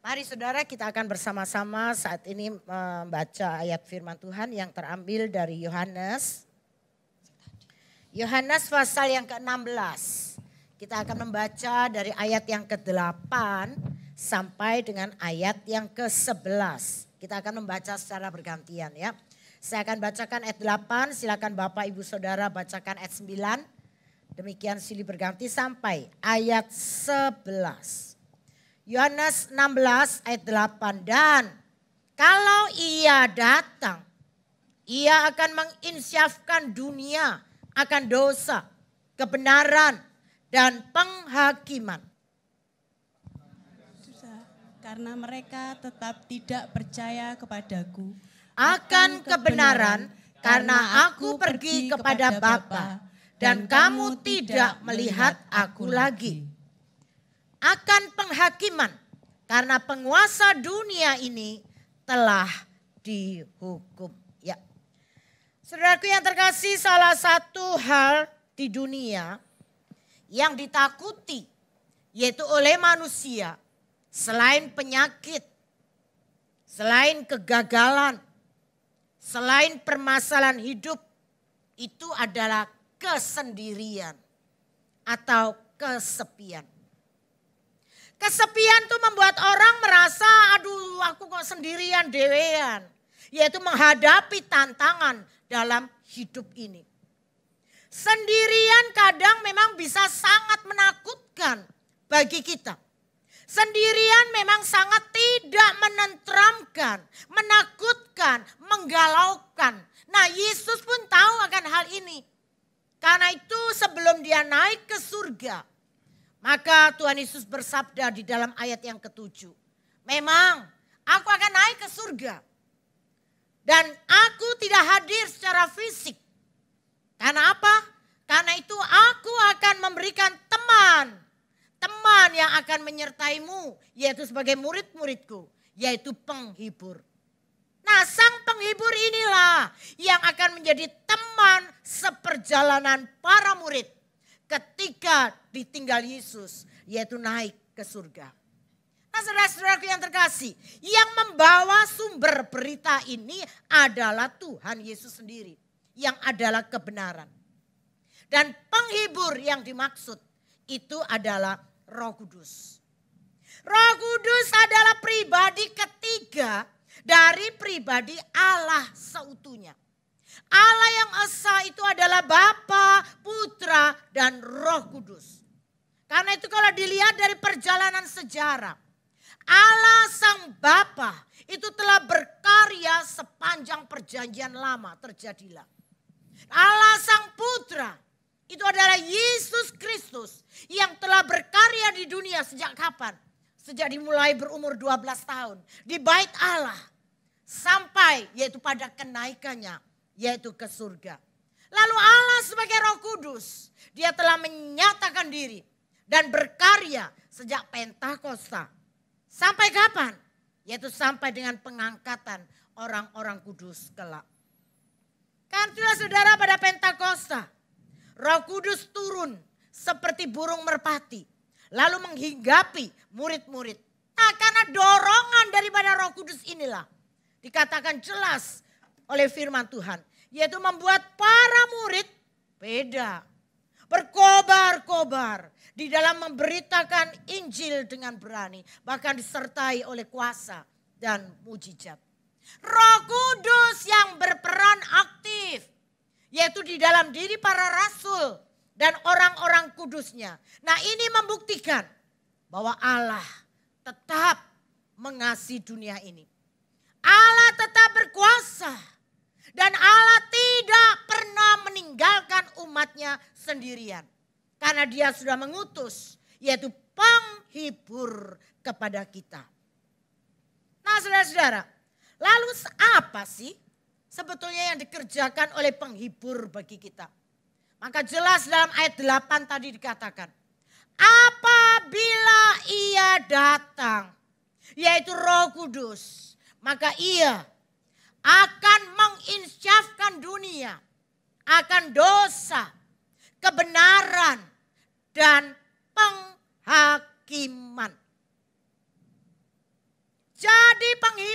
Mari saudara, kita akan bersama-sama saat ini membaca ayat firman Tuhan yang terambil dari Yohanes. Yohanes pasal yang ke-16. Kita akan membaca dari ayat yang ke-8 sampai dengan ayat yang ke-11. Kita akan membaca secara bergantian ya. Saya akan bacakan ayat 8, silakan Bapak Ibu Saudara bacakan ayat 9. Demikian silih berganti sampai ayat 11. Yohanes 16 ayat 8. Dan kalau ia datang, ia akan menginsyafkan dunia akan dosa, kebenaran, dan penghakiman. Karena mereka tetap tidak percaya kepadaku. Akan kebenaran, karena aku pergi kepada Bapa, dan kamu tidak melihat aku lagi. Akan penghakiman, karena penguasa dunia ini telah dihukum. Ya, saudaraku yang terkasih, salah satu hal di dunia yang ditakuti yaitu oleh manusia selain penyakit, selain kegagalan, selain permasalahan hidup, itu adalah kesendirian atau kesepian. Kesepian itu membuat orang merasa, aduh aku kok sendirian dewean. Yaitu menghadapi tantangan dalam hidup ini. Sendirian kadang memang bisa sangat menakutkan bagi kita. Sendirian memang sangat tidak menenteramkan, menakutkan, menggalaukan. Nah, Yesus pun tahu akan hal ini. Karena itu sebelum dia naik ke surga, maka Tuhan Yesus bersabda di dalam ayat yang ke-7. Memang aku akan naik ke surga. Dan aku tidak hadir secara fisik. Karena apa? Karena itu aku akan memberikan teman. Teman yang akan menyertaimu. Yaitu sebagai murid-muridku. Yaitu penghibur. Nah, sang penghibur inilah yang akan menjadi teman seperjalanan para murid. Ketika ditinggal Yesus, yaitu naik ke surga. Nah, saudara-saudaraku yang terkasih, yang membawa sumber berita ini adalah Tuhan Yesus sendiri, yang adalah kebenaran. Dan penghibur yang dimaksud itu adalah Roh Kudus. Roh Kudus adalah pribadi ketiga dari pribadi Allah seutuhnya. Allah yang esa itu adalah Bapa, Putra, dan Roh Kudus. Karena itu kalau dilihat dari perjalanan sejarah, Allah Sang Bapa itu telah berkarya sepanjang perjanjian lama terjadilah. Allah Sang Putra itu adalah Yesus Kristus yang telah berkarya di dunia sejak kapan? Sejak dimulai berumur 12 tahun di bait Allah sampai yaitu pada kenaikannya. Yaitu ke surga. Lalu Allah sebagai Roh Kudus, dia telah menyatakan diri dan berkarya sejak Pentakosta. Sampai kapan? Yaitu sampai dengan pengangkatan orang-orang kudus kelak. Kan itulah saudara pada Pentakosta, Roh Kudus turun seperti burung merpati. Lalu menghinggapi murid-murid. Nah, karena dorongan daripada Roh Kudus inilah dikatakan jelas oleh firman Tuhan. Yaitu membuat para murid beda. Berkobar-kobar. Di dalam memberitakan Injil dengan berani. Bahkan disertai oleh kuasa dan mujizat. Roh Kudus yang berperan aktif. Yaitu di dalam diri para rasul dan orang-orang kudusnya. Nah, ini membuktikan bahwa Allah tetap mengasihi dunia ini. Allah tetap berkuasa. Dan Allah tidak pernah meninggalkan umatnya sendirian. Karena dia sudah mengutus yaitu penghibur kepada kita. Nah, saudara-saudara, lalu apa sih sebetulnya yang dikerjakan oleh penghibur bagi kita? Maka jelas dalam ayat 8 tadi dikatakan, apabila ia datang, yaitu Roh Kudus, maka ia akan menginsyafkan dunia akan dosa, kebenaran, dan penghakiman.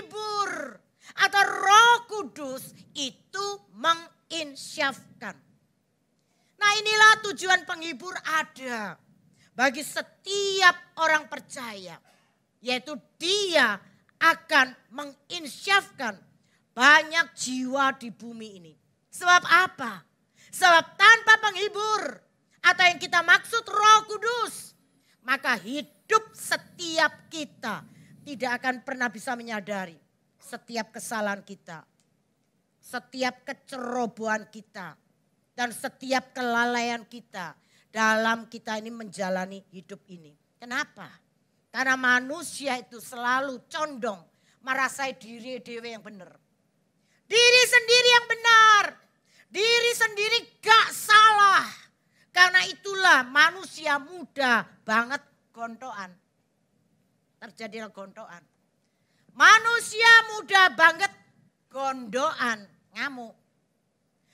penghibur atau Roh Kudus itu menginsyafkan. Nah, inilah tujuan penghibur ada bagi setiap orang percaya, yaitu dia akan menginsyafkan banyak jiwa di bumi ini. Sebab apa? Sebab tanpa penghibur atau yang kita maksud Roh Kudus, maka hidup setiap kita tidak akan pernah bisa menyadari setiap kesalahan kita, setiap kecerobohan kita, dan setiap kelalaian kita dalam kita ini menjalani hidup ini. Kenapa? Karena manusia itu selalu condong merasai diri yang benar. Diri sendiri yang benar. Diri sendiri gak salah. Karena itulah manusia muda banget gontoan. Terjadilah gontoan. Manusia muda banget gondoan, ngamuk.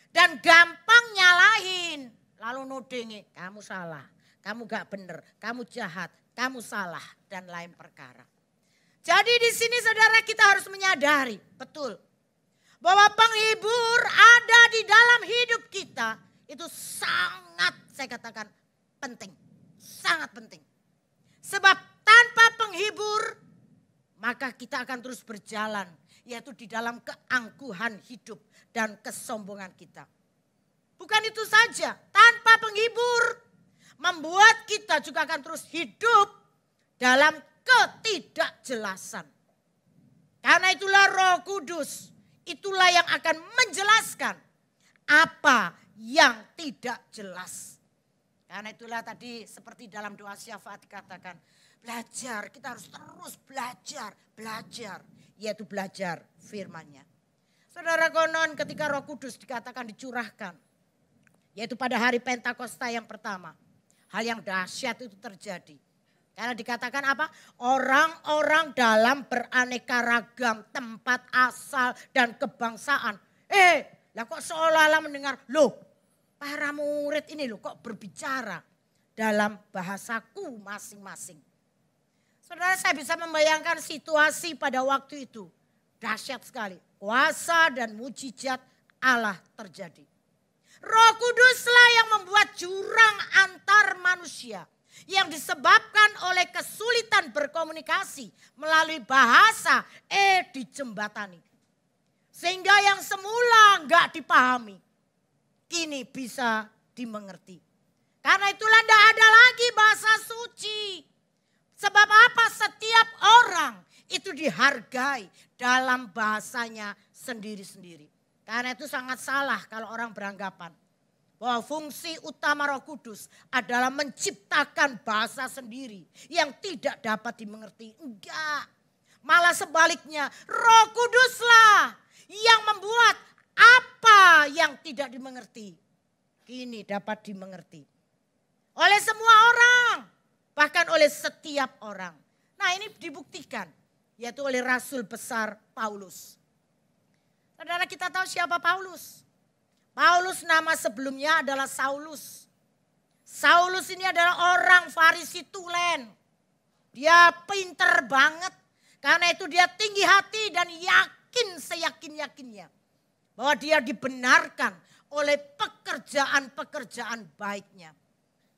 Dan gampang nyalahin. Lalu nudingi, kamu salah, kamu gak benar, kamu jahat, kamu salah, dan lain perkara. Jadi di sini saudara kita harus menyadari, betul. Bahwa penghibur ada di dalam hidup kita, itu sangat saya katakan penting. Sangat penting. Sebab tanpa penghibur, maka kita akan terus berjalan. Yaitu di dalam keangkuhan hidup dan kesombongan kita. Bukan itu saja, tanpa penghibur membuat kita juga akan terus hidup dalam ketidakjelasan. Karena itulah Roh Kudus, itulah yang akan menjelaskan apa yang tidak jelas. Karena itulah tadi seperti dalam doa syafaat dikatakan, belajar, kita harus terus belajar, yaitu belajar firman-Nya. Saudara konon ketika Roh Kudus dikatakan dicurahkan, yaitu pada hari Pentakosta yang pertama. Hal yang dahsyat itu terjadi. Karena dikatakan apa? Orang-orang dalam beraneka ragam tempat asal dan kebangsaan. Lah kok seolah-olah mendengar, loh para murid ini loh kok berbicara dalam bahasaku masing-masing. Saudara, saya bisa membayangkan situasi pada waktu itu. Dahsyat sekali. Kuasa dan mujizat Allah terjadi. Roh Kuduslah yang membuat jurang antar manusia yang disebabkan oleh kesulitan berkomunikasi melalui bahasa dijembatani. Sehingga yang semula enggak dipahami, kini bisa dimengerti. Karena itulah tidak ada lagi bahasa suci. Sebab apa? Setiap orang itu dihargai dalam bahasanya sendiri-sendiri. Karena itu sangat salah kalau orang beranggapan bahwa fungsi utama Roh Kudus adalah menciptakan bahasa sendiri yang tidak dapat dimengerti. Enggak. Malah sebaliknya, Roh Kuduslah yang membuat apa yang tidak dimengerti kini dapat dimengerti oleh semua orang, bahkan oleh setiap orang. Nah, ini dibuktikan yaitu oleh Rasul besar Paulus. Saudara, kita tahu siapa Paulus. Paulus nama sebelumnya adalah Saulus. Saulus ini adalah orang Farisi tulen. Dia pinter banget. Karena itu dia tinggi hati dan yakin seyakin-yakinnya. Bahwa dia dibenarkan oleh pekerjaan-pekerjaan baiknya.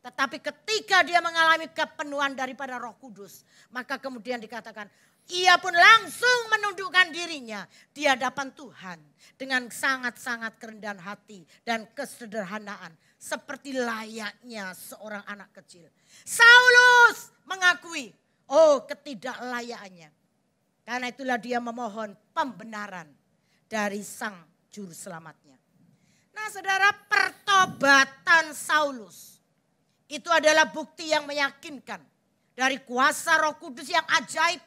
Tetapi ketika dia mengalami kepenuhan daripada Roh Kudus. Maka kemudian dikatakan, ia pun langsung menundukkan dirinya di hadapan Tuhan dengan sangat-sangat kerendahan hati dan kesederhanaan seperti layaknya seorang anak kecil. Saulus mengakui ketidaklayakannya. Karena itulah dia memohon pembenaran dari sang juru selamatnya. Nah, saudara, pertobatan Saulus itu adalah bukti yang meyakinkan dari kuasa Roh Kudus yang ajaib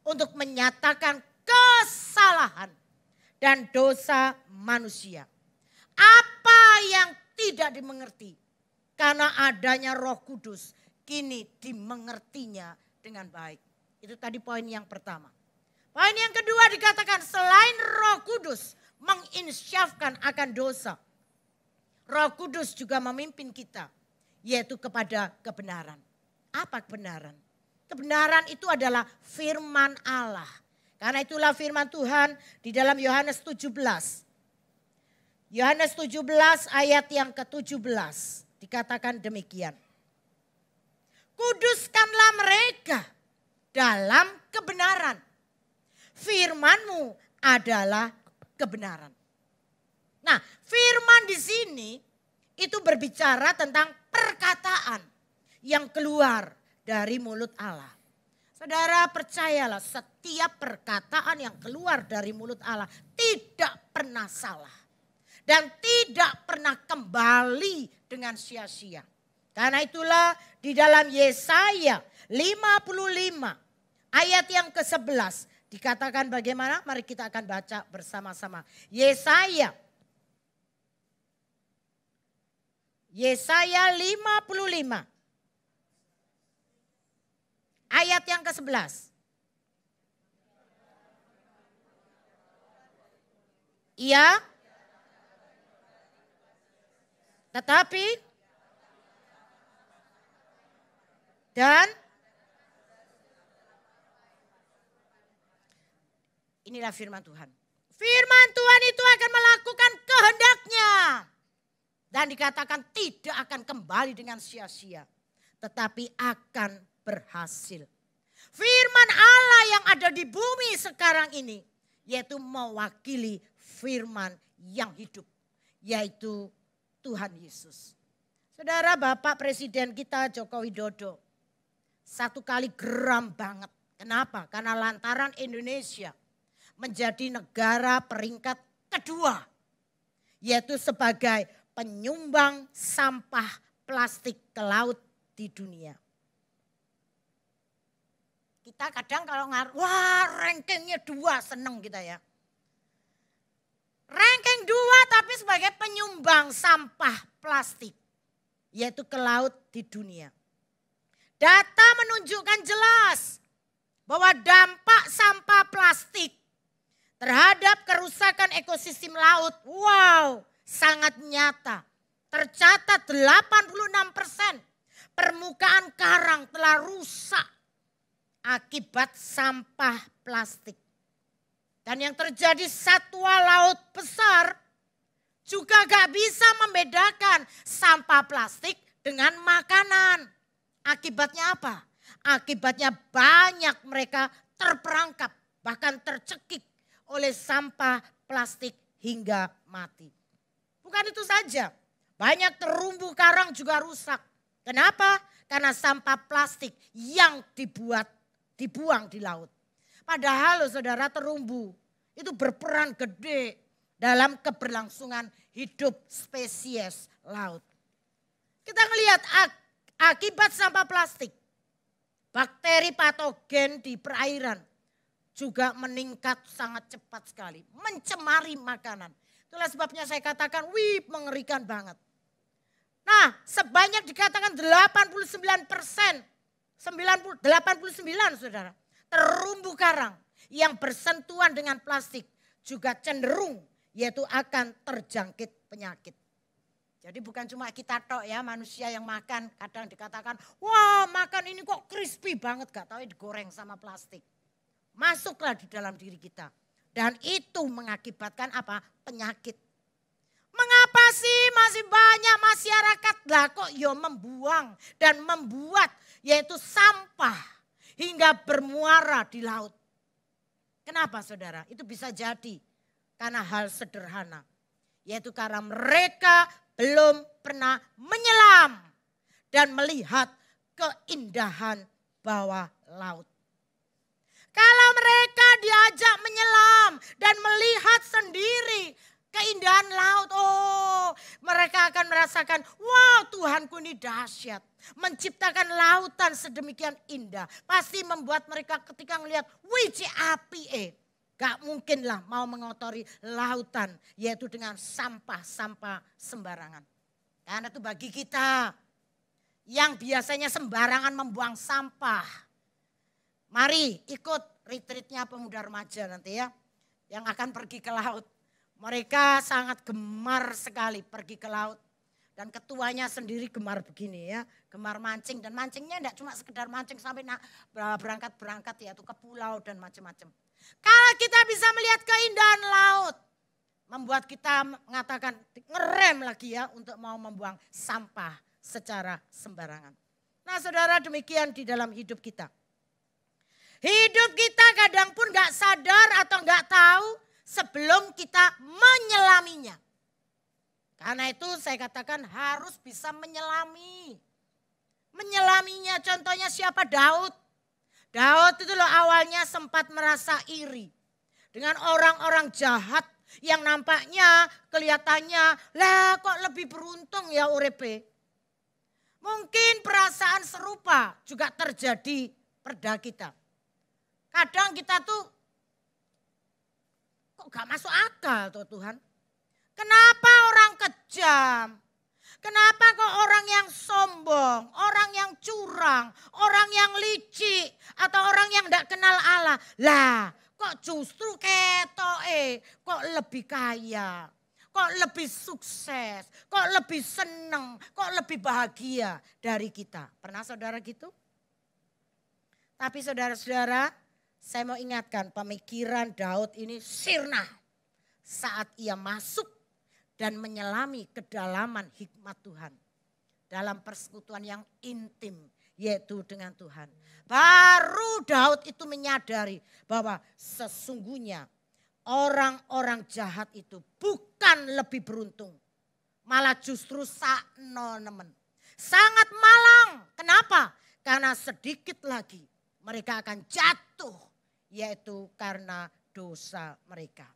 untuk menyatakan kesalahan dan dosa manusia. Apa yang tidak dimengerti karena adanya Roh Kudus kini dimengertinya dengan baik. Itu tadi poin yang pertama. Poin yang kedua dikatakan selain Roh Kudus menginsyafkan akan dosa, Roh Kudus juga memimpin kita yaitu kepada kebenaran. Apa kebenaran? Kebenaran itu adalah firman Allah. Karena itulah firman Tuhan di dalam Yohanes 17. Yohanes 17 ayat yang ke-17 dikatakan demikian. Kuduskanlah mereka dalam kebenaran. Firman-Mu adalah kebenaran. Nah, firman di sini itu berbicara tentang perkataan yang keluar dari mulut Allah. Saudara percayalah, setiap perkataan yang keluar dari mulut Allah tidak pernah salah. Dan tidak pernah kembali dengan sia-sia. Karena itulah di dalam Yesaya 55 ayat yang ke-11 dikatakan bagaimana? Mari kita akan baca bersama-sama. Yesaya 55 ayat yang ke-11. Iya. Tetapi dan inilah firman Tuhan. Firman Tuhan itu akan melakukan kehendaknya. Dan dikatakan tidak akan kembali dengan sia-sia. Tetapi akan berhasil. Firman Allah yang ada di bumi sekarang ini. Yaitu mewakili firman yang hidup. Yaitu Tuhan Yesus. Saudara Bapak Presiden kita Joko Widodo. Satu kali geram banget. Kenapa? Karena lantaran Indonesia menjadi negara peringkat kedua. Yaitu sebagai penyumbang sampah plastik ke laut di dunia. Kita kadang kalau wah rankingnya 2 seneng kita ya. Ranking 2 tapi sebagai penyumbang sampah plastik. Yaitu ke laut di dunia. Data menunjukkan jelas bahwa dampak sampah plastik terhadap kerusakan ekosistem laut. Wow, sangat nyata. Tercatat 86% permukaan karang telah rusak akibat sampah plastik. Dan yang terjadi satwa laut besar juga gak bisa membedakan sampah plastik dengan makanan. Akibatnya apa? Akibatnya banyak mereka terperangkap bahkan tercekik oleh sampah plastik hingga mati. Bukan itu saja, banyak terumbu karang juga rusak. Kenapa? Karena sampah plastik yang dibuang di laut. Padahal saudara terumbu itu berperan gede dalam keberlangsungan hidup spesies laut. Kita melihat akibat sampah plastik, bakteri patogen di perairan juga meningkat sangat cepat sekali. Mencemari makanan. Itulah sebabnya saya katakan, mengerikan banget. Nah, sebanyak dikatakan 89%, 89 saudara, terumbu karang yang bersentuhan dengan plastik juga cenderung yaitu akan terjangkit penyakit. Jadi bukan cuma kita tok ya manusia yang makan, kadang dikatakan, wah makan ini kok crispy banget, gak tahu digoreng sama plastik. Masuklah di dalam diri kita. Dan itu mengakibatkan apa? Penyakit. Mengapa sih masih banyak masyarakat lah kok membuang dan membuat yaitu sampah hingga bermuara di laut. Kenapa saudara? Itu bisa jadi karena hal sederhana. Yaitu karena mereka belum pernah menyelam dan melihat keindahan bawah laut. Kalau mereka diajak menyelam dan melihat sendiri keindahan laut, mereka akan merasakan, wow Tuhanku ini dahsyat. Menciptakan lautan sedemikian indah. Pasti membuat mereka ketika melihat, api gak mungkinlah mau mengotori lautan. Yaitu dengan sampah-sampah sembarangan. Karena itu bagi kita yang biasanya sembarangan membuang sampah. Mari ikut retreatnya pemuda remaja nanti ya. Yang akan pergi ke laut. Mereka sangat gemar sekali pergi ke laut. Dan ketuanya sendiri gemar begini ya, gemar mancing. Dan mancingnya tidak cuma sekedar mancing sampai berangkat-berangkat ya, ke pulau dan macam-macam. Kalau kita bisa melihat keindahan laut, membuat kita mengatakan ngerem lagi ya untuk mau membuang sampah secara sembarangan. Nah saudara, demikian di dalam hidup kita. Hidup kita kadang pun gak sadar atau gak tahu sebelum kita menyelaminya. Karena itu saya katakan harus bisa menyelami. Menyelaminya contohnya siapa? Daud. Daud itu loh awalnya sempat merasa iri. Dengan orang-orang jahat yang nampaknya kelihatannya lah kok lebih beruntung ya urepe. Mungkin perasaan serupa juga terjadi pada kita. Kadang kita tuh kok gak masuk akal tuh Tuhan. Kenapa orang kejam? Kenapa kok orang yang sombong, orang yang curang, orang yang licik, atau orang yang tidak kenal Allah? Lah kok justru kok lebih kaya, kok lebih sukses, kok lebih seneng, kok lebih bahagia dari kita. Pernah saudara gitu? Tapi saudara-saudara, saya mau ingatkan pemikiran Daud ini sirna saat ia masuk dan menyelami kedalaman hikmat Tuhan. Dalam persekutuan yang intim yaitu dengan Tuhan. Baru Daud itu menyadari bahwa sesungguhnya orang-orang jahat itu bukan lebih beruntung. Malah justru sakno nemen. Sangat malang. Kenapa? Karena sedikit lagi mereka akan jatuh. Yaitu karena dosa mereka.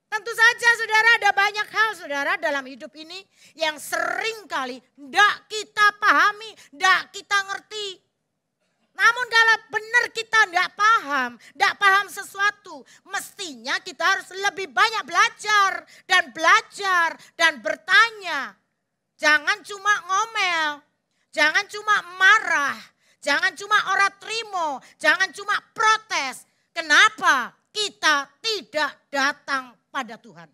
Tentu saja saudara ada banyak hal saudara dalam hidup ini yang sering kali tidak kita pahami, tidak kita ngerti. Namun kalau benar kita tidak paham sesuatu, mestinya kita harus lebih banyak belajar dan bertanya. Jangan cuma ngomel, jangan cuma marah, jangan cuma ora trimo, jangan cuma protes. Kenapa kita tidak datang pada Tuhan?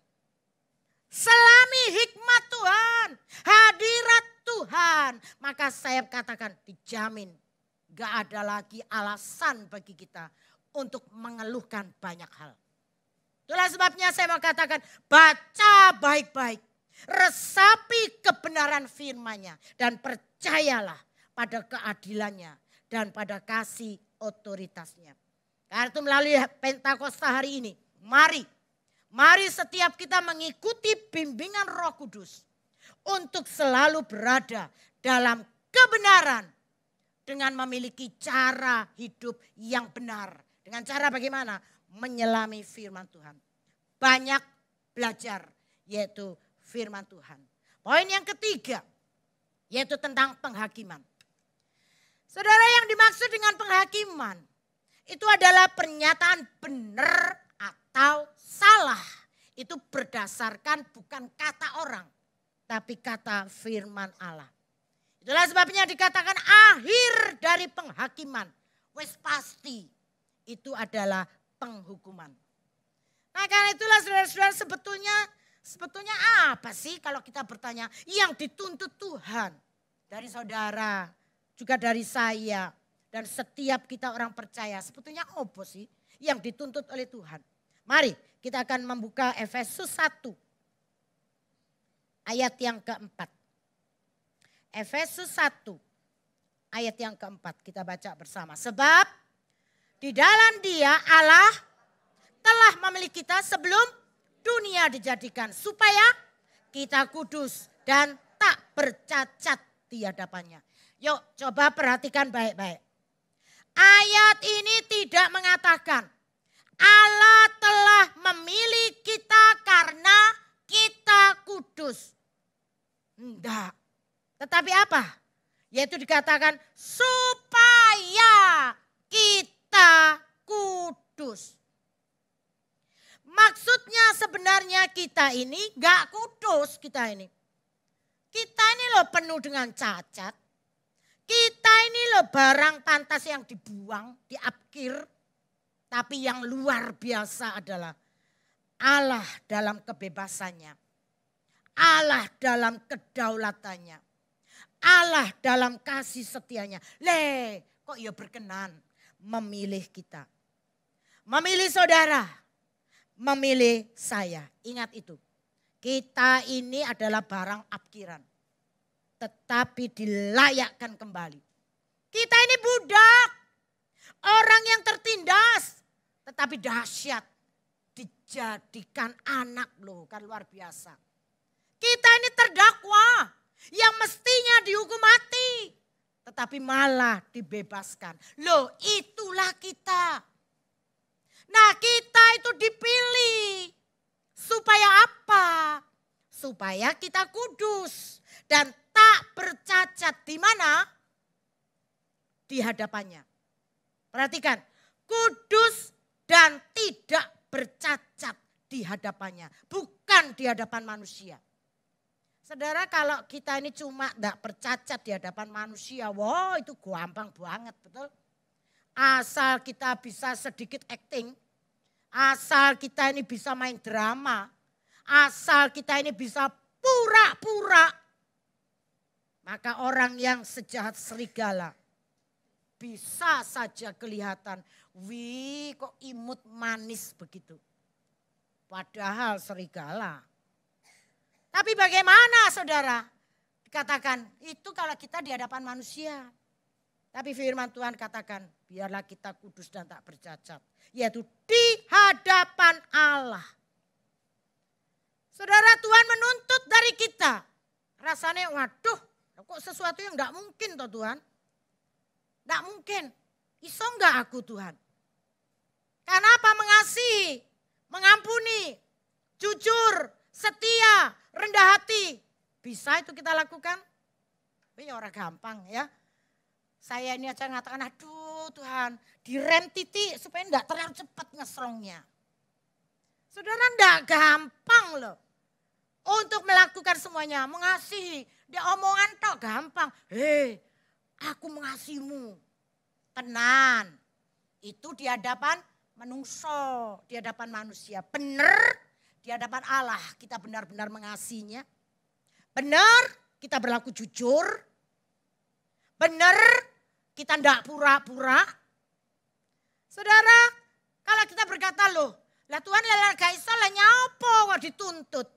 Selami hikmat Tuhan, hadirat Tuhan, maka saya katakan dijamin gak ada lagi alasan bagi kita untuk mengeluhkan banyak hal. Itulah sebabnya saya mau katakan baca baik-baik, resapi kebenaran firman-Nya dan percayalah pada keadilannya dan pada kasih otoritasnya. Karena itu melalui Pentakosta hari ini, mari setiap kita mengikuti bimbingan Roh Kudus untuk selalu berada dalam kebenaran dengan memiliki cara hidup yang benar. Dengan cara bagaimana? Menyelami firman Tuhan. Banyak belajar yaitu firman Tuhan. Poin yang ketiga yaitu tentang penghakiman. Saudara, yang dimaksud dengan penghakiman itu adalah pernyataan benar atau salah. Itu berdasarkan bukan kata orang, tapi kata firman Allah. Itulah sebabnya dikatakan akhir dari penghakiman. Wes pasti itu adalah penghukuman. Nah karena itulah saudara-saudara sebetulnya apa sih kalau kita bertanya yang dituntut Tuhan dari saudara, juga dari saya dan setiap kita orang percaya. Sebetulnya apa sih yang dituntut oleh Tuhan? Mari kita akan membuka Efesus 1 ayat yang keempat. Efesus 1 ayat yang keempat kita baca bersama. Sebab di dalam Dia Allah telah memilih kita sebelum dunia dijadikan supaya kita kudus dan tak bercacat di hadapannya. Yuk coba perhatikan baik-baik. Ayat ini tidak mengatakan Allah telah memilih kita karena kita kudus. Enggak. Tetapi apa? Yaitu dikatakan supaya kita kudus. Maksudnya sebenarnya kita ini enggak kudus kita ini. Kita ini loh penuh dengan cacat. Kita ini loh barang pantas yang dibuang, diapkir. Tapi yang luar biasa adalah Allah dalam kebebasannya. Allah dalam kedaulatannya. Allah dalam kasih setianya. Kok ya berkenan memilih kita. Memilih saudara. Memilih saya. Ingat itu. Kita ini adalah barang apkiran. Tetapi dilayakkan kembali. Kita ini budak. Orang yang tertindas. Tetapi dahsyat. Dijadikan anak loh. Kan luar biasa. Kita ini terdakwa. Yang mestinya dihukum mati. Tetapi malah dibebaskan. Loh itulah kita. Nah kita itu dipilih. Supaya apa? Supaya kita kudus. Dan tak bercacat di mana? Di hadapannya. Perhatikan. Kudus dan tidak bercacat di hadapannya. Bukan di hadapan manusia. Saudara kalau kita ini cuma tidak bercacat di hadapan manusia, wow itu gampang banget betul. Asal kita bisa sedikit acting, asal kita ini bisa main drama, asal kita ini bisa pura-pura. Maka orang yang sejahat serigala bisa saja kelihatan, wih kok imut manis begitu. Padahal serigala. Tapi bagaimana saudara? Dikatakan itu kalau kita di hadapan manusia. Tapi firman Tuhan katakan biarlah kita kudus dan tak bercacat. Yaitu di hadapan Allah. Saudara Tuhan menuntut dari kita. Rasanya waduh kok sesuatu yang enggak mungkin toh Tuhan. Enggak mungkin. Iso enggak aku Tuhan? Karena apa? Mengasihi, mengampuni, jujur, setia, rendah hati. Bisa itu kita lakukan? Ini orang gampang ya. Saya ini aja mengatakan, aduh Tuhan, direm titik supaya enggak terlalu cepat ngeslongnya. Saudara enggak gampang loh. Untuk melakukan semuanya, mengasihi. Dia omongan tok gampang. Hei, aku mengasihimu. Tenan. Itu di hadapan menungso, di hadapan manusia. Benar. Di hadapan Allah kita benar-benar mengasihinya. Benar kita berlaku jujur. Benar kita tidak pura-pura. Saudara kalau kita berkata loh. Lah Tuhan lelah gaisa lah nyapo kok dituntut.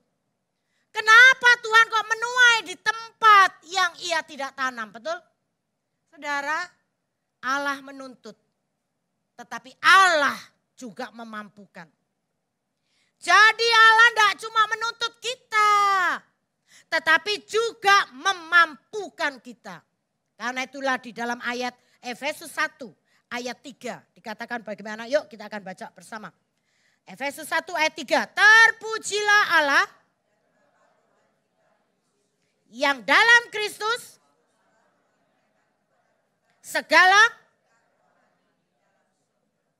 Kenapa Tuhan kok menuai di tempat yang ia tidak tanam. Betul? Saudara Allah menuntut. Tetapi Allah juga memampukan. Jadi Allah tidak cuma menuntut kita. Tetapi juga memampukan kita. Karena itulah di dalam ayat Efesus 1 ayat 3. Dikatakan bagaimana? Yuk kita akan baca bersama. Efesus 1 ayat 3. Terpujilah Allah yang dalam Kristus segala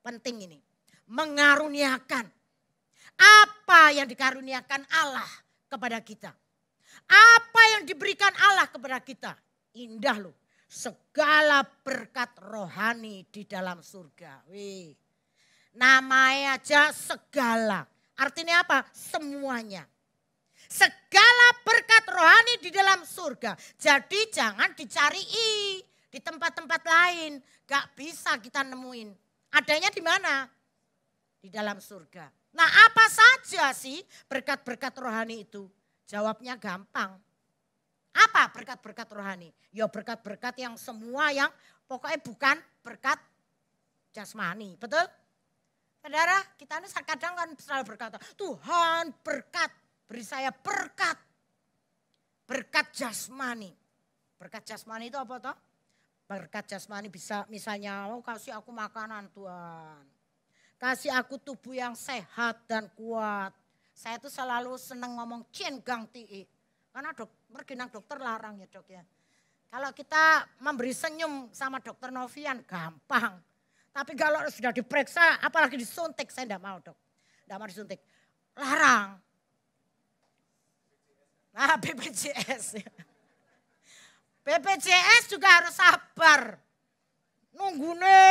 penting ini. Mengaruniakan. Apa yang dikaruniakan Allah kepada kita. Apa yang diberikan Allah kepada kita. Indah loh. Segala berkat rohani di dalam surga. Wih. Namanya aja segala. Artinya apa? Semuanya. Segala berkat rohani di dalam surga. Jadi jangan dicari di tempat-tempat lain. Gak bisa kita nemuin. Adanya di mana? Di dalam surga. Nah apa saja sih berkat-berkat rohani itu? Jawabnya gampang. Apa berkat-berkat rohani? Ya berkat-berkat yang semua yang pokoknya bukan berkat jasmani. Betul? Saudara kita ini kadang kan selalu berkata, Tuhan berkat, beri saya berkat. Berkat jasmani. Berkat jasmani itu apa toh? Berkat jasmani bisa misalnya, kasih aku makanan Tuhan. Kasih aku tubuh yang sehat dan kuat. Saya tuh selalu senang ngomong ciengang ti'i. Karena pergi nang dokter larang ya dok ya. Kalau kita memberi senyum sama dokter Novian gampang. Tapi kalau sudah diperiksa apalagi disuntik saya enggak mau dok. Enggak mau disuntik. Larang. Nah BPJS. BPJS juga harus sabar. Nunggune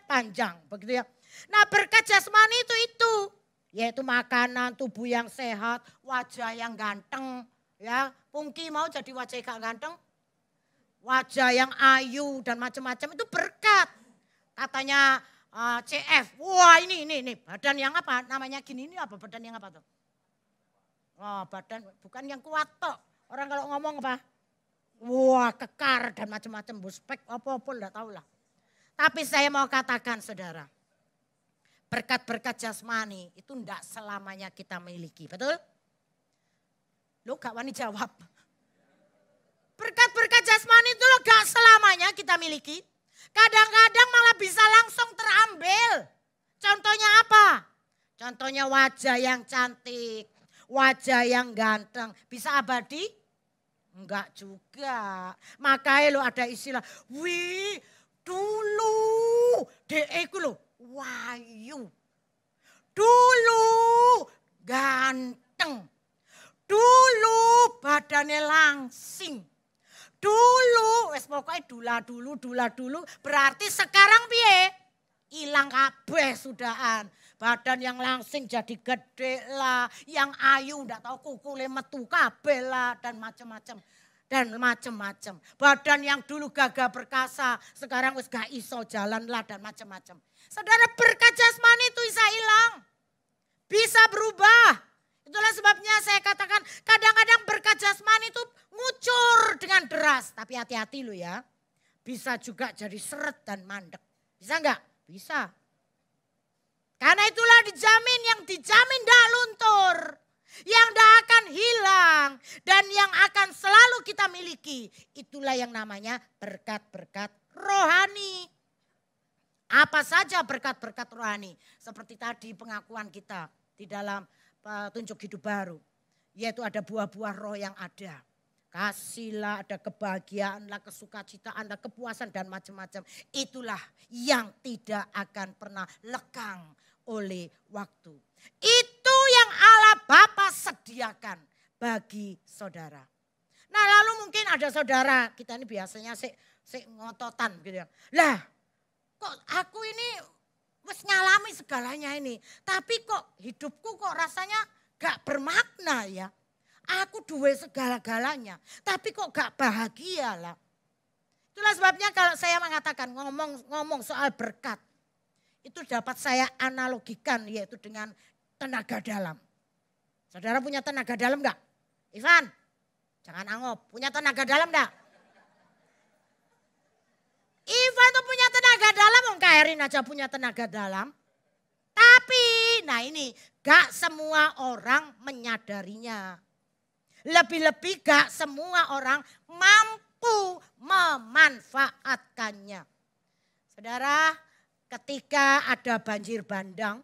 panjang begitu ya. Nah berkat jasmani itu. Yaitu makanan, tubuh yang sehat, wajah yang ganteng. Ya, Pungki mau jadi wajah yang ganteng? Wajah yang ayu dan macam-macam itu berkat. Katanya CF, wah ini badan yang apa? Namanya gini, ini apa? Badan yang apa tuh? Oh, badan bukan yang kuat tok. Orang kalau ngomong apa? Wah, kekar dan macam-macam, buspek apa-apa enggak tahu lah. Tapi saya mau katakan saudara, berkat-berkat jasmani itu enggak selamanya kita miliki, betul? Lo gak wani jawab. Berkat-berkat jasmani itu lo gak selamanya kita miliki. Kadang-kadang malah bisa langsung terambil. Contohnya apa? Contohnya wajah yang cantik, wajah yang ganteng. Bisa abadi? Enggak juga. Makanya lo ada istilah, wih dulu deku lo wayu. Dulu ganteng. Dulu badannya langsing. Dulu, wes pokoknya dula dulu. Berarti sekarang piye? Hilang kabeh sudahan. Badan yang langsing jadi gede lah. Yang ayu ndak tahu kukule metu kabeh lah. Dan macam-macam. Badan yang dulu gagah perkasa. Sekarang wes gak iso jalan lah dan macam-macam. Saudara, berkat jasmani itu bisa hilang. Bisa berubah. Itulah sebabnya saya katakan kadang-kadang berkat jasmani itu ngucur dengan deras. Tapi hati-hati lo ya. Bisa juga jadi seret dan mandek. Bisa enggak? Bisa. Karena itulah dijamin, yang dijamin tidak luntur. Yang tidak akan hilang. Dan yang akan selalu kita miliki. Itulah yang namanya berkat-berkat rohani. Apa saja berkat-berkat rohani. Seperti tadi pengakuan kita di dalam petunjuk hidup baru. Yaitu ada buah-buah roh yang ada. Kasihlah, ada kebahagiaan lah, kesukacitaan lah, kepuasan dan macam-macam. Itulah yang tidak akan pernah lekang oleh waktu. Itu yang Allah Bapa sediakan bagi saudara. Nah lalu mungkin ada saudara, kita ini biasanya ngototan gitu ya. Lah kok aku ini wis ngalami segalanya ini. Tapi kok hidupku kok rasanya gak bermakna ya. Aku duwe segala-galanya. Tapi kok gak bahagia lah. Itulah sebabnya kalau saya mengatakan ngomong soal berkat. Itu dapat saya analogikan yaitu dengan tenaga dalam. Saudara punya tenaga dalam gak? Ivan, jangan angop. Punya tenaga dalam gak? Ivan tuh punya tenaga dalam, Kak Erin aja punya tenaga dalam. Tapi, nah ini gak semua orang menyadarinya. Lebih-lebih gak semua orang mampu memanfaatkannya. Saudara, ketika ada banjir bandang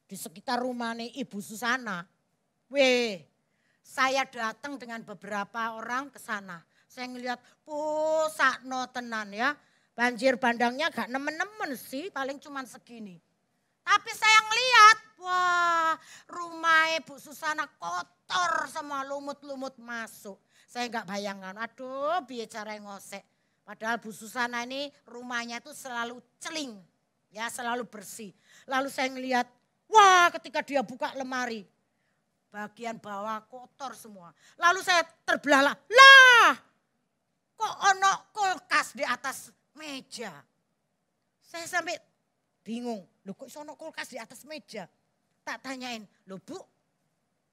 di sekitar rumahnya Ibu Susana. Saya datang dengan beberapa orang ke sana. Saya ngelihat, sakno tenan ya. Banjir bandangnya gak nemen-nemen sih, paling cuman segini. Tapi saya ngelihat, wah rumah Bu Susana kotor semua, lumut-lumut masuk. Saya gak bayangkan, aduh biar cara ngosek. Padahal Bu Susana ini rumahnya itu selalu celing, ya selalu bersih. Lalu saya ngelihat, wah ketika dia buka lemari, bagian bawah kotor semua. Lalu saya terbelalak, lah kok ono kulkas di atas meja. Saya sampai bingung, loh kok ono kulkas di atas meja. Tak tanyain, loh Bu,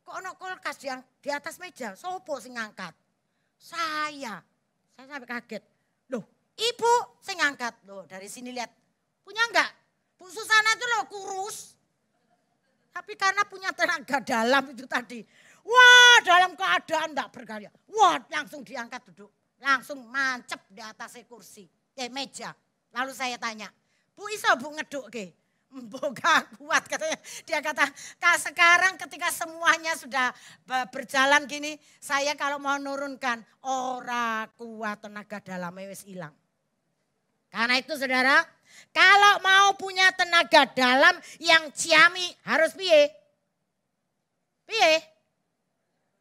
kok ono kulkas yang di atas meja? Sopo sing ngangkat? Saya sampai kaget. Loh Ibu sing ngangkat. Loh dari sini lihat, punya enggak? Bu Susana itu loh kurus. Tapi karena punya tenaga dalam itu tadi. Wah dalam keadaan enggak bergaya. Wah langsung diangkat duduk. Langsung mancep di atas kursi, meja. Lalu saya tanya, Bu iso Bu ngeduk ke? Gak kuat katanya. Dia kata, sekarang ketika semuanya sudah berjalan gini, saya kalau mau nurunkan, ora kuat tenaga dalamnya wis hilang. Karena itu saudara, kalau mau punya tenaga dalam yang ciami harus piye? Piye?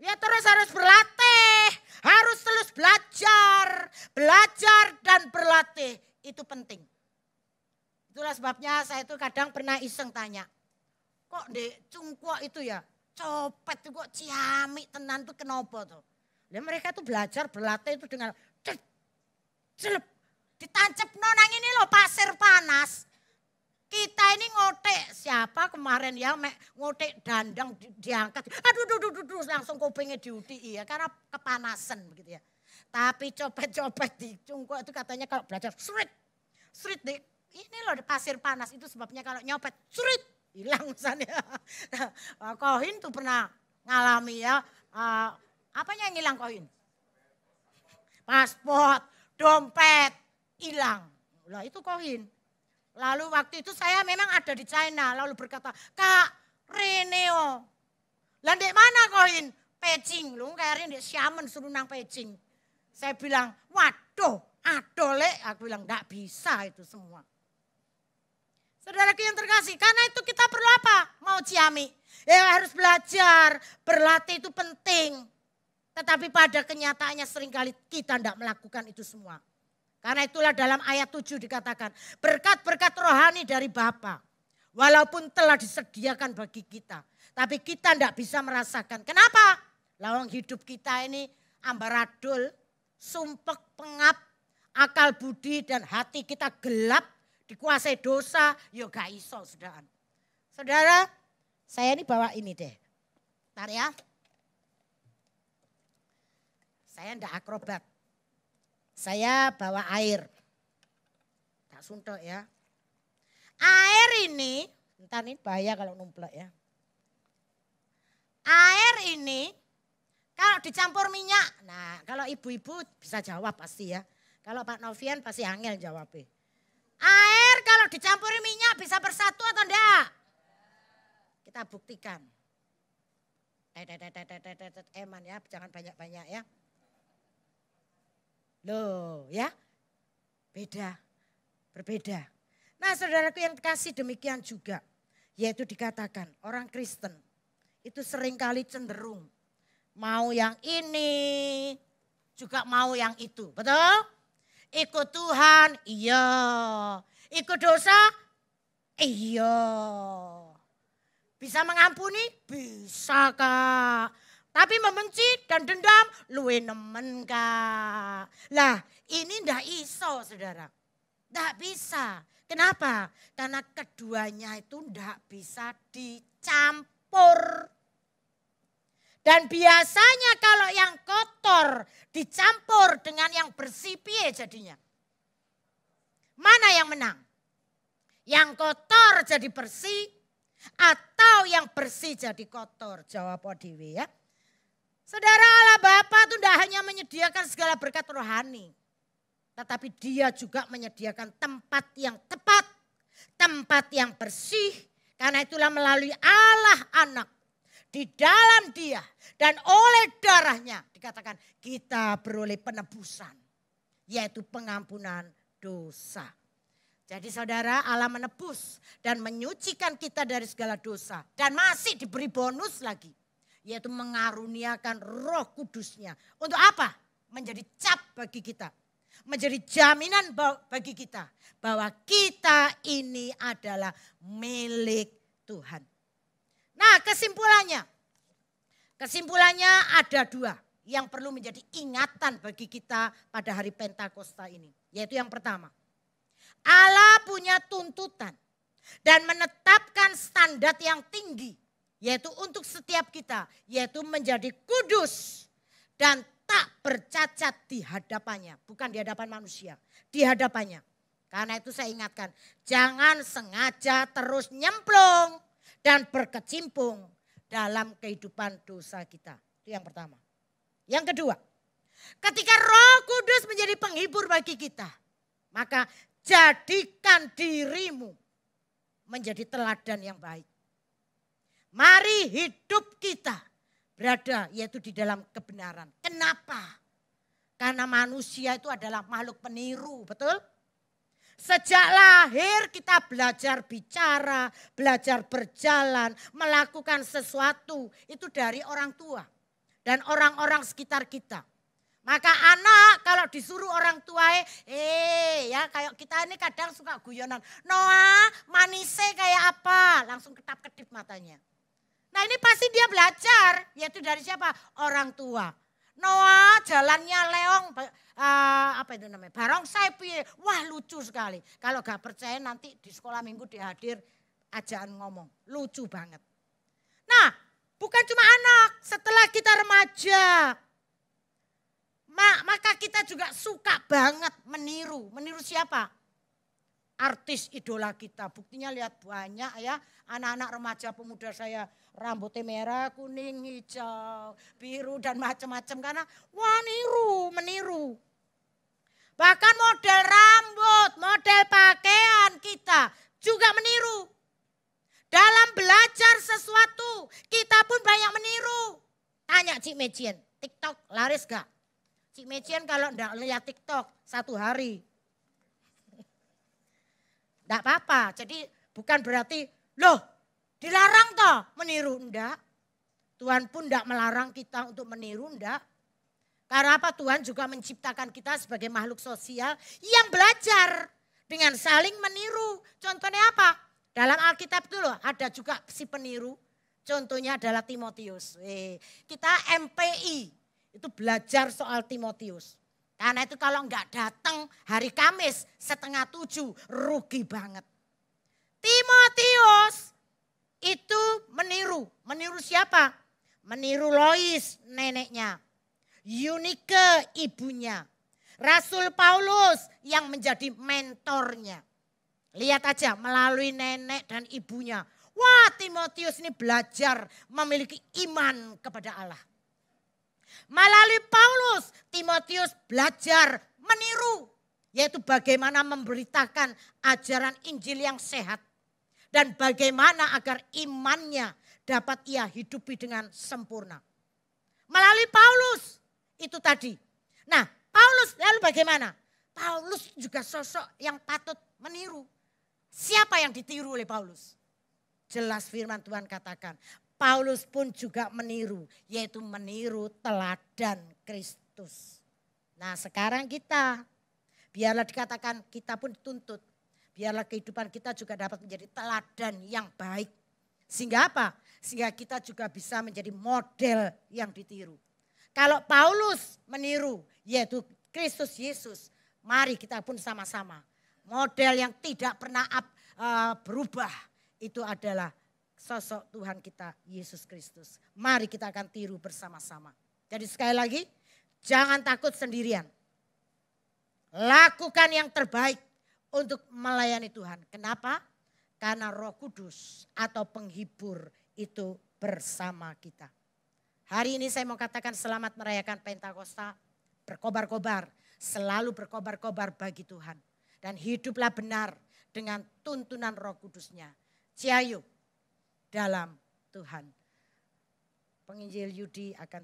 Ya terus harus berlatih, harus terus belajar dan berlatih. Itu penting. Itulah sebabnya saya itu kadang pernah iseng tanya, kok Dek Cungkuak itu ya copet itu kok ciamik tenan tuh kenapa tuh. Ya mereka tuh belajar berlatih itu dengan celep ditancap nonang ini loh pasir panas. Kita ini ngotek siapa kemarin ya ngotek dandang diangkat. Aduh langsung kupingnya diuti ya karena kepanasan begitu ya. Tapi copet-copet di Cungkuak itu katanya kalau belajar srit di ini loh di pasir panas itu sebabnya kalau nyopet srit hilang misalnya. Kohin tuh pernah ngalami ya apanya yang hilang Kohin? Paspor, dompet hilang. Lah itu Kohin. Lalu waktu itu saya memang ada di China lalu berkata, Kak Reneo, lah dek mana Kohin? Pecing, lu kayak dek Xiamen suruh nang Pecing. Saya bilang, waduh, adole, aku bilang enggak bisa itu semua. Saudaraku yang terkasih, karena itu kita perlu apa? Mau ciamik, ya harus belajar, berlatih itu penting. Tetapi pada kenyataannya seringkali kita tidak melakukan itu semua. Karena itulah dalam ayat 7 dikatakan, berkat-berkat rohani dari Bapa, walaupun telah disediakan bagi kita. Tapi kita tidak bisa merasakan. Kenapa? Lawang hidup kita ini ambaradul, sumpek, pengap, akal budi dan hati kita gelap, dikuasai dosa, ya gak iso saudara. Saudara, saya ini bawa ini deh. Bentar ya. Saya ndak akrobat. Saya bawa air. Tak suntuk ya. Air ini, bentar ini bahaya kalau numplek ya. Air ini kalau dicampur minyak, nah kalau ibu-ibu bisa jawab pasti ya. Kalau Pak Novian pasti angel jawabnya. Air kalau dicampuri minyak bisa bersatu atau enggak? Kita buktikan. Eman ya, jangan banyak-banyak ya. Loh ya, beda, berbeda. Nah saudaraku yang kasih demikian juga. Yaitu dikatakan orang Kristen itu seringkali cenderung mau yang ini juga mau yang itu. Betul? Ikut Tuhan, iya. Ikut dosa, iya. Bisa mengampuni? Bisa Kak. Tapi membenci dan dendam, luwe nemen Kak. Lah ini ndak iso saudara. Ndak bisa. Kenapa? Karena keduanya itu ndak bisa dicampur. Dan biasanya kalau yang kotor dicampur dengan yang bersih piye jadinya? Mana yang menang? Yang kotor jadi bersih atau yang bersih jadi kotor? Jawab Dewi ya. Saudara Allah Bapa itu tidak hanya menyediakan segala berkat rohani. Tetapi dia juga menyediakan tempat yang tepat. Tempat yang bersih. Karena itulah melalui Allah Anak. Di dalam dia dan oleh darahnya dikatakan kita beroleh penebusan. Yaitu pengampunan dosa. Jadi saudara Allah menebus dan menyucikan kita dari segala dosa. Dan masih diberi bonus lagi. Yaitu mengaruniakan Roh Kudusnya. Untuk apa? Menjadi cap bagi kita. Menjadi jaminan bagi kita. Bahwa kita ini adalah milik Tuhan. Nah kesimpulannya. Kesimpulannya ada dua. Yang perlu menjadi ingatan bagi kita pada hari Pentakosta ini. Yaitu yang pertama. Allah punya tuntutan. Dan menetapkan standar yang tinggi. Yaitu untuk setiap kita. Yaitu menjadi kudus. Dan tak bercacat di hadapannya. Bukan di hadapan manusia. Di hadapannya. Karena itu saya ingatkan. Jangan sengaja terus nyemplung. Dan berkecimpung dalam kehidupan dosa kita. Itu yang pertama. Yang kedua. Ketika Roh Kudus menjadi penghibur bagi kita. Maka jadikan dirimu menjadi teladan yang baik. Mari hidup kita berada yaitu di dalam kebenaran. Kenapa? Karena manusia itu adalah makhluk peniru, betul? Sejak lahir kita belajar bicara, belajar berjalan, melakukan sesuatu. Itu dari orang tua dan orang-orang sekitar kita. Maka anak kalau disuruh orang tua, ya kayak kita ini kadang suka guyonan. Noah manisnya kayak apa? Langsung ketap-ketip matanya. Nah ini pasti dia belajar, yaitu dari siapa? Orang tua. Noah jalannya leong, barongsai piye. Wah lucu sekali. Kalau gak percaya nanti di sekolah minggu dihadir ajaan ngomong. Lucu banget. Nah bukan cuma anak, setelah kita remaja. Maka kita juga suka banget meniru. Meniru siapa? Artis idola kita. Buktinya lihat banyak ya. Anak-anak remaja pemuda saya rambutnya merah, kuning, hijau, biru dan macam-macam. Karena wah meniru. Bahkan model rambut, model pakaian kita juga meniru. Dalam belajar sesuatu kita pun banyak meniru. Tanya Cik Mecien, TikTok laris gak? Cik Mecien kalau enggak lihat TikTok 1 hari. Enggak apa-apa, jadi bukan berarti loh dilarang toh meniru, enggak. Tuhan pun enggak melarang kita untuk meniru, enggak. Karena apa? Tuhan juga menciptakan kita sebagai makhluk sosial yang belajar dengan saling meniru. Contohnya apa? Dalam Alkitab itu loh ada juga si peniru. Contohnya adalah Timotius. Kita MPI itu belajar soal Timotius. Karena itu kalau enggak datang hari Kamis 6:30 rugi banget. Timotius itu meniru. Meniru siapa? Meniru Lois neneknya. Eunike ibunya. Rasul Paulus yang menjadi mentornya. Lihat aja melalui nenek dan ibunya. Wah Timotius ini belajar memiliki iman kepada Allah. Melalui Paulus, Timotius belajar meniru. Yaitu bagaimana memberitakan ajaran Injil yang sehat. Dan bagaimana agar imannya dapat ia hidupi dengan sempurna. Melalui Paulus, itu tadi. Nah Paulus lalu bagaimana? Paulus juga sosok yang patut meniru. Siapa yang ditiru oleh Paulus? Jelas firman Tuhan katakan. Paulus pun juga meniru, yaitu meniru teladan Kristus. Nah sekarang kita, biarlah dikatakan kita pun dituntut. Biarlah kehidupan kita juga dapat menjadi teladan yang baik. Sehingga apa? Sehingga kita juga bisa menjadi model yang ditiru. Kalau Paulus meniru, yaitu Kristus Yesus, mari kita pun sama-sama. Model yang tidak pernah berubah, itu adalah sosok Tuhan kita Yesus Kristus. Mari kita akan tiru bersama-sama. Jadi sekali lagi, jangan takut sendirian. Lakukan yang terbaik untuk melayani Tuhan. Kenapa? Karena Roh Kudus atau penghibur itu bersama kita. Hari ini saya mau katakan selamat merayakan Pentakosta. Berkobar-kobar, selalu berkobar-kobar bagi Tuhan. Dan hiduplah benar dengan tuntunan Roh Kudusnya. Ciayu dalam Tuhan. Penginjil Yudi akan